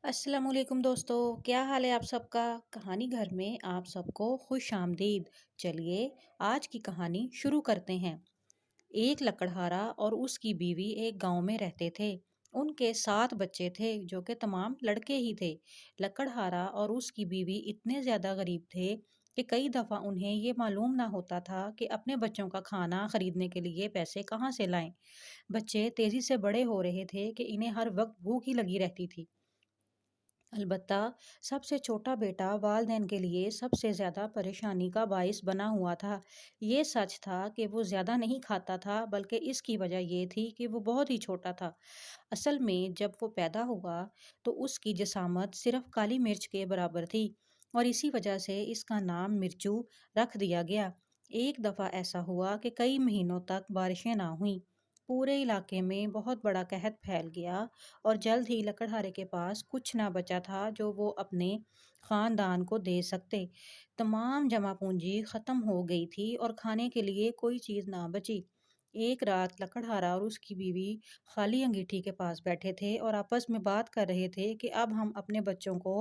السلام علیکم دوستو، کیا حال ہے آپ سب کا؟ کہانی گھر میں آپ سب کو خوش آمدید۔ چلیے آج کی کہانی شروع کرتے ہیں۔ ایک لکڑہارا اور اس کی بیوی ایک گاؤں میں رہتے تھے۔ ان کے 7 بچے تھے جو کہ تمام لڑکے ہی تھے۔ لکڑہارا اور اس کی بیوی اتنے زیادہ غریب تھے کہ کئی دفعہ انہیں یہ معلوم نہ ہوتا تھا کہ اپنے بچوں کا کھانا خریدنے کے لیے پیسے کہاں سے لائیں۔ بچے تیزی سے بڑے ہو رہے تھے کہ انہیں ہر وقت بھوک ہی لگی رہتی تھی۔ البتہ سب سے چھوٹا بیٹا والدین کے لیے سب سے زیادہ پریشانی کا باعث بنا ہوا تھا۔ یہ سچ تھا کہ وہ زیادہ نہیں کھاتا تھا، بلکہ اس کی وجہ یہ تھی کہ وہ بہت ہی چھوٹا تھا۔ اصل میں جب وہ پیدا ہوا تو اس کی جسامت صرف کالی مرچ کے برابر تھی اور اسی وجہ سے اس کا نام مرچو رکھ دیا گیا۔ ایک دفعہ ایسا ہوا کہ کئی مہینوں تک بارشیں نہ ہوئیں۔ پورے علاقے میں بہت بڑا قحط پھیل گیا اور جلد ہی لکڑہارے کے پاس کچھ نہ بچا تھا جو وہ اپنے خاندان کو دے سکتے۔ تمام جمع پونجی ختم ہو گئی تھی اور کھانے کے لیے کوئی چیز نہ بچی۔ ایک رات لکڑہارا اور اس کی بیوی خالی انگیٹھی کے پاس بیٹھے تھے اور آپس میں بات کر رہے تھے کہ اب ہم اپنے بچوں کو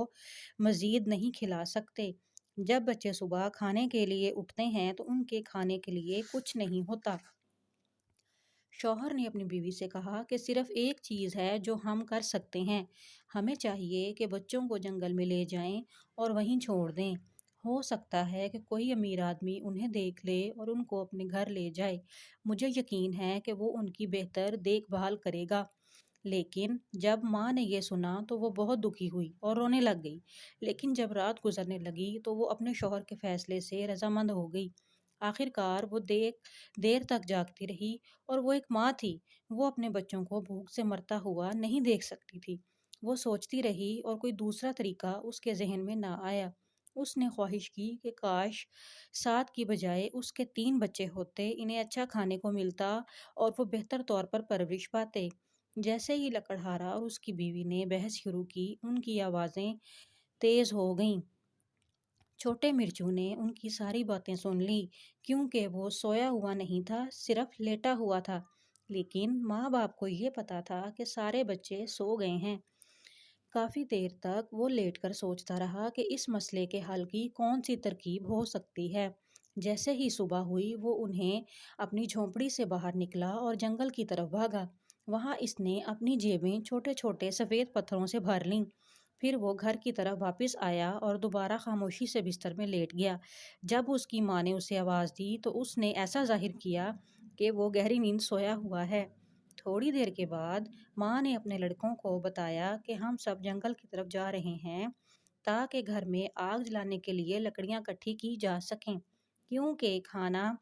مزید نہیں کھلا سکتے۔ جب بچے صبح کھانے کے لیے اٹھتے ہیں تو ان کے کھانے کے لیے کچھ نہیں ہوتا۔ شوہر نے اپنی بیوی سے کہا کہ صرف ایک چیز ہے جو ہم کر سکتے ہیں۔ ہمیں چاہیے کہ بچوں کو جنگل میں لے جائیں اور وہیں چھوڑ دیں۔ ہو سکتا ہے کہ کوئی امیر آدمی انہیں دیکھ لے اور ان کو اپنے گھر لے جائے۔ مجھے یقین ہے کہ وہ ان کی بہتر دیکھ بھال کرے گا۔ لیکن جب ماں نے یہ سنا تو وہ بہت دکھی ہوئی اور رونے لگ گئی۔ لیکن جب رات گزرنے لگی تو وہ اپنے شوہر کے فیصلے سے رضامند ہو گئی۔ آخر کار وہ دیر تک جاگتی رہی اور وہ ایک ماں تھی۔ وہ اپنے بچوں کو بھوک سے مرتا ہوا نہیں دیکھ سکتی تھی۔ وہ سوچتی رہی اور کوئی دوسرا طریقہ اس کے ذہن میں نہ آیا۔ اس نے خواہش کی کہ کاش 7 کی بجائے اس کے 3 بچے ہوتے، انہیں اچھا کھانے کو ملتا اور وہ بہتر طور پر پرورش پاتے۔ جیسے ہی لکڑہارا اور اس کی بیوی نے بحث شروع کی، ان کی آوازیں تیز ہو گئیں۔ چھوٹے مرچو نے ان کی ساری باتیں سن لی کیونکہ وہ سویا ہوا نہیں تھا، صرف لیٹا ہوا تھا۔ لیکن ماں باپ کو یہ پتا تھا کہ سارے بچے سو گئے ہیں۔ کافی دیر تک وہ لیٹ کر سوچتا رہا کہ اس مسئلے کے حل کی کون سی ترکیب ہو سکتی ہے۔ جیسے ہی صبح ہوئی وہ انہیں اپنی جھونپڑی سے باہر نکلا اور جنگل کی طرف بھاگا۔ وہاں اس نے اپنی جیبیں چھوٹے چھوٹے سفید پتھروں سے بھر لیں۔ پھر وہ گھر کی طرف واپس آیا اور دوبارہ خاموشی سے بستر میں لیٹ گیا۔ جب اس کی ماں نے اسے آواز دی تو اس نے ایسا ظاہر کیا کہ وہ گہری نیند سویا ہوا ہے۔ تھوڑی دیر کے بعد ماں نے اپنے لڑکوں کو بتایا کہ ہم سب جنگل کی طرف جا رہے ہیں تاکہ گھر میں آگ جلانے کے لیے لکڑیاں اکٹھی کی جا سکیں، کیونکہ کھانا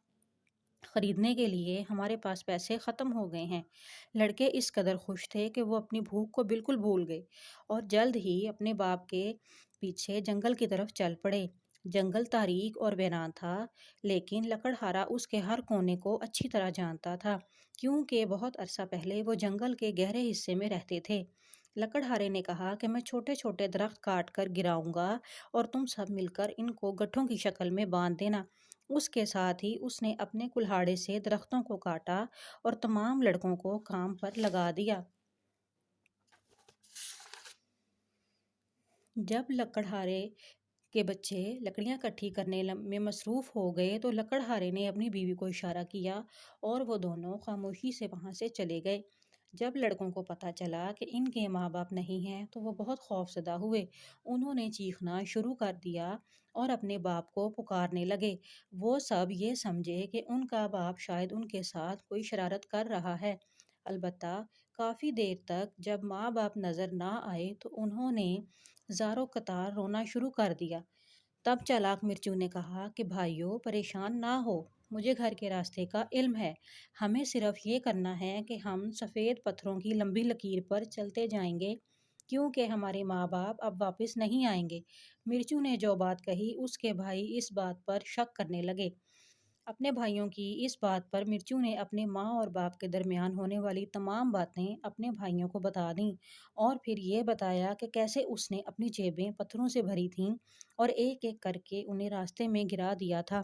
خریدنے کے لیے ہمارے پاس پیسے ختم ہو گئے ہیں۔ لڑکے اس قدر خوش تھے کہ وہ اپنی بھوک کو بالکل بھول گئے اور جلد ہی اپنے باپ کے پیچھے جنگل کی طرف چل پڑے۔ جنگل تاریک اور ویران تھا، لیکن لکڑہارا اس کے ہر کونے کو اچھی طرح جانتا تھا کیونکہ بہت عرصہ پہلے وہ جنگل کے گہرے حصے میں رہتے تھے۔ لکڑہارے نے کہا کہ میں چھوٹے چھوٹے درخت کاٹ کر گراؤں گا اور تم سب مل کر ان کو گٹھوں کی شکل میں باندھ دینا۔ اس کے ساتھ ہی اس نے اپنے کلہاڑے سے درختوں کو کاٹا اور تمام لڑکوں کو کام پر لگا دیا۔ جب لکڑہارے کے بچے لکڑیاں اکٹھی کرنے میں مصروف ہو گئے تو لکڑہارے نے اپنی بیوی کو اشارہ کیا اور وہ دونوں خاموشی سے وہاں سے چلے گئے۔ جب لڑکوں کو پتہ چلا کہ ان کے ماں باپ نہیں ہیں تو وہ بہت خوفزدہ ہوئے۔ انہوں نے چیخنا شروع کر دیا اور اپنے باپ کو پکارنے لگے۔ وہ سب یہ سمجھے کہ ان کا باپ شاید ان کے ساتھ کوئی شرارت کر رہا ہے۔ البتہ کافی دیر تک جب ماں باپ نظر نہ آئے تو انہوں نے زاروں قطار رونا شروع کر دیا۔ تب چالاک مرچو نے کہا کہ بھائیو پریشان نہ ہو، مجھے گھر کے راستے کا علم ہے۔ ہمیں صرف یہ کرنا ہے کہ ہم سفید پتھروں کی لمبی لکیر پر چلتے جائیں گے کیونکہ ہمارے ماں باپ اب واپس نہیں آئیں گے۔ مرچو نے جو بات کہی اس کے بھائی اس بات پر شک کرنے لگے۔ اپنے بھائیوں کی اس بات پر مرچو نے اپنے ماں اور باپ کے درمیان ہونے والی تمام باتیں اپنے بھائیوں کو بتا دیں اور پھر یہ بتایا کہ کیسے اس نے اپنی جیبیں پتھروں سے بھری تھیں اور ایک ایک کر کے انہیں راستے میں گرا دیا تھا۔